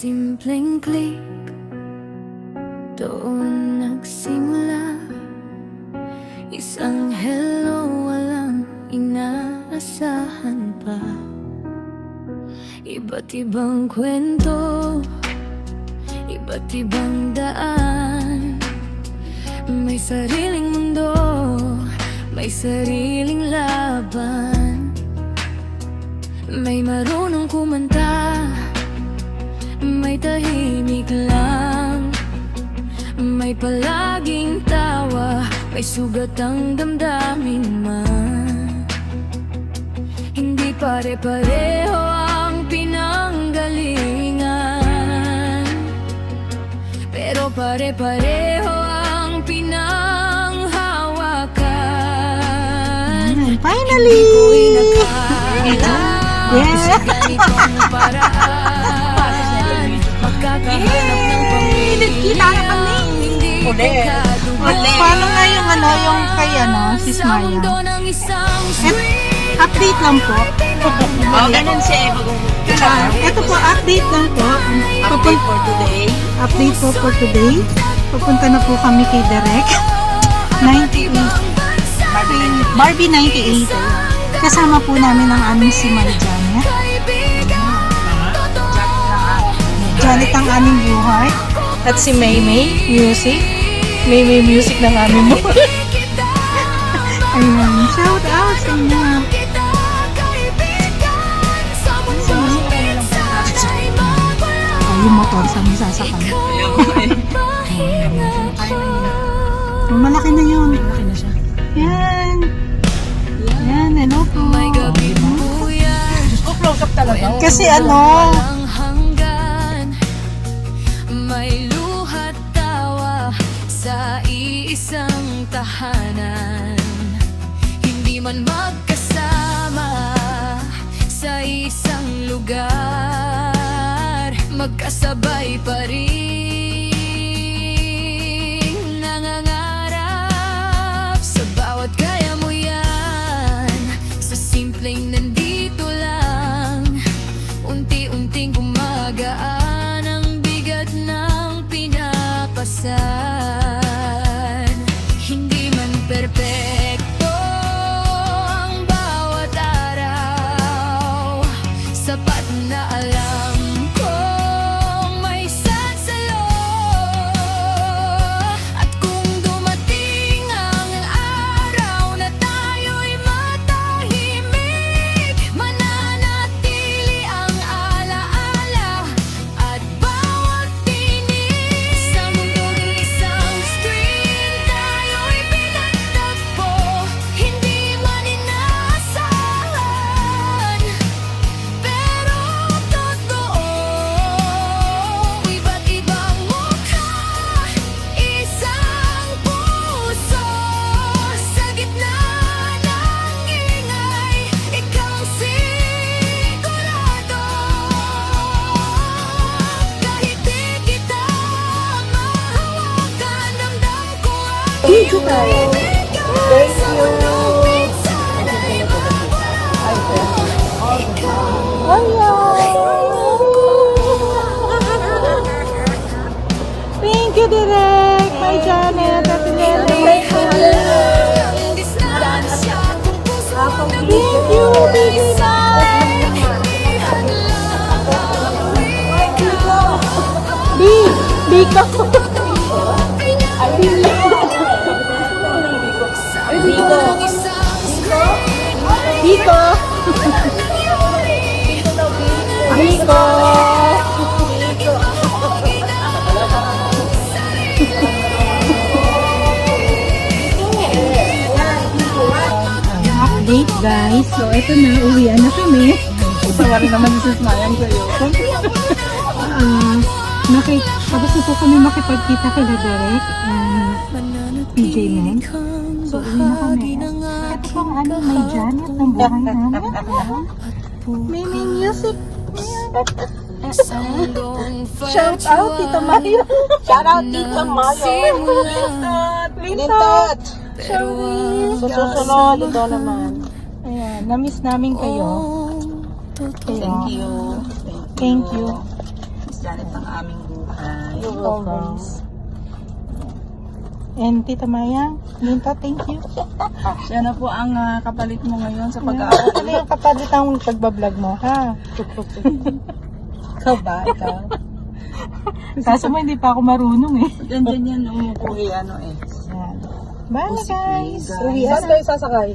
simpleng click, doon nagsimula. Isang hello, walang inaasahan pa. Iba't ibang kwento, iba't ibang daan. May sariling mundo, may sariling laban. May marunong kumanta, may tahimik lang. May palaging tawa, may sugat ang damdamin man. Hindi pare-pareho ang pinanggalingan, pero pare-pareho ang pinanghawakan. Finally! Yes! Ganitong paraan, magkakahanap ng pamilya. Nagkita na kami! Hindi Paano nga yung yung kay Sis Maya? Update lang po. Ganun siya. Ito po, update lang po. Update for today. Update po for today. Pupunta na po kami kay Derek. 98. Barbie 98. Kasama po namin ang aming si Maya Janet. Janet ang aming buhay. At si Maymay Music. Maymay Music ng aming mo. Ayun, shout out sa inyo. Yung motor sa mga sasakay. Malaki na yun. Malaki na siya. Yan. Yan, hello po. Close up talaga. Kasi may luhat tawa sa iisang tahanan. Hindi man magkasama sa isang lugar, magkasabay pa rin nangangarap sa bawat kaya mo yan. Sa simpleng nandito lang, unti-unting gumagaan ang bigat ng pinapasan. Hindi man perpekto ang bawat araw, sapat na alam kong may sasalo. At kung dumating ang araw na tayo'y matahimik, mananatili ang alaala at bawat tinig. Sa mundong isang screen, tayo'y pinagtagpo, hindi man inaasahan, pero totoo. Iba't ibang mukha, isang puso. Sa gitna ng ingay, ikaw sigurado. Kahit di kita mahawakan, ramdam ko ang iyong kaibigan. Sa mundong minsan ay mabago, Thank you, Derek. Bye, Janet. At Derek. Thank you, baby. Biko. Biko. Biko. Update guys. So ito na, uwian na kami. Sawa rin naman si Sis Mayang sa'yo. Tapos na po kami makipagkita kay Derek PJ Man. So uwi na kami. Ito po ang aming may Janet ng buhay namin. May music. Shout out, Tita Mayo. Shout out Tita Mayo. Lintot. Sorry. Susunod, ito naman. Ayan, na-miss namin kayo. Thank you. Thank you. Janet ng aming buhay. Always. And Tita Maya, Linta, thank you. Siya na po ang kapalit mo ngayon sa Ano pag-aaral. yung kapalit ang pagbablog mo, ha? Ikaw ba? Ikaw? Kaso mo, hindi pa ako marunong eh. Diyan yan umupo ano eh. Yan. Bye guys! Saan kayo sasakay?